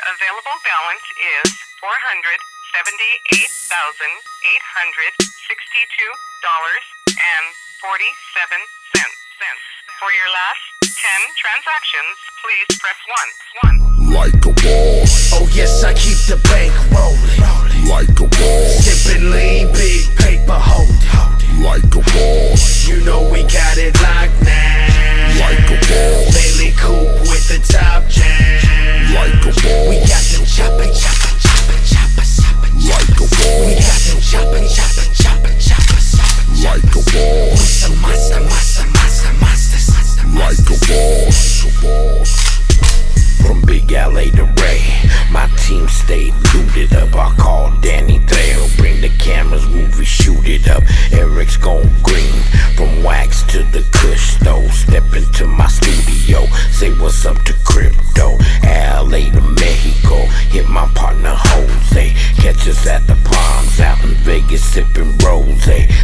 available balance is $478,862.47. For your last 10 transactions, please press 1. Like a boss. Oh yes, I keep the bank rolling. Like a boss. Sipping lean, big paper holding. Like a boss. You know we got it locked now. Like a boss. Bentley coupe with the top jam. Like a boss. We got them chopping. Like a boss. We got them chopping. Like a boss. Some monsters. Like a boss. From Big LA to Ray, my team stayed looted up. I called Danny Trejo, bring the cameras, movie, shoot it up. Eric's gone green, from wax to the kush though. Step into my studio, say what's up to crypto. LA to Mexico, hit my partner Jose. Catch us at the Palms, out in Vegas sipping rose.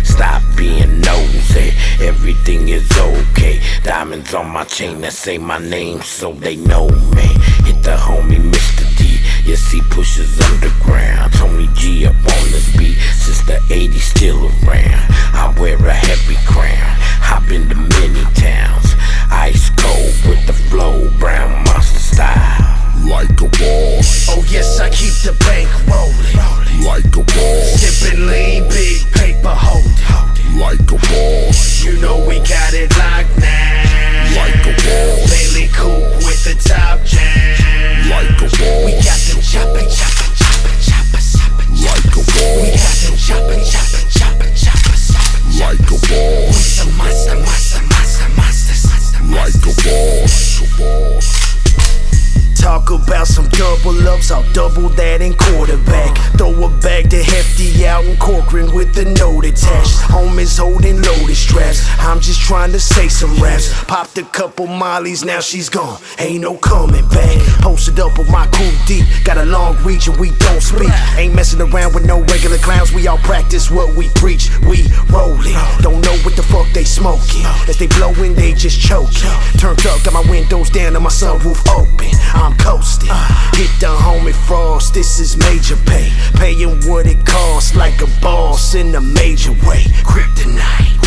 Stop being nosy, everything is okay. Diamonds on my chain that say my name so they know me. Hit the homie Mr. D, yes he pushes underground. Tony G up on the beat, since the 80s still around. I wear a heavy crown, I've been to many towns. Ice cold with the flow, brown monster style. Like a boss. Oh yes, I keep the bank rolling. Like a boss. Sipping lean, big paper holding. Like a boss. You know we got it locked now. Like a boss. Bentley coupe with the top jam. Like a boss. We got them chopping. Like a boss. We got them chopping. Like a boss. Some monsters. Like a boss. Talk about some double ups, I'll double that in quarterback. Throw a bag to Hefty out in Corcoran with the note attached. Homies holding loaded straps, I'm just trying to say some raps. Popped a couple mollies, now she's gone, ain't no coming back. Posted up with my crew deep, got a long reach and we don't speak. Ain't messing around with no regular clowns, we all practice what we preach. We rollin', don't know what the fuck they smoking. As they blowin', they just choking. Turned up, got my windows down and my sunroof open. I'm coasting, hit the homie Frost, this is major pay. Paying what it costs like a boss in a major way. Kryptonite.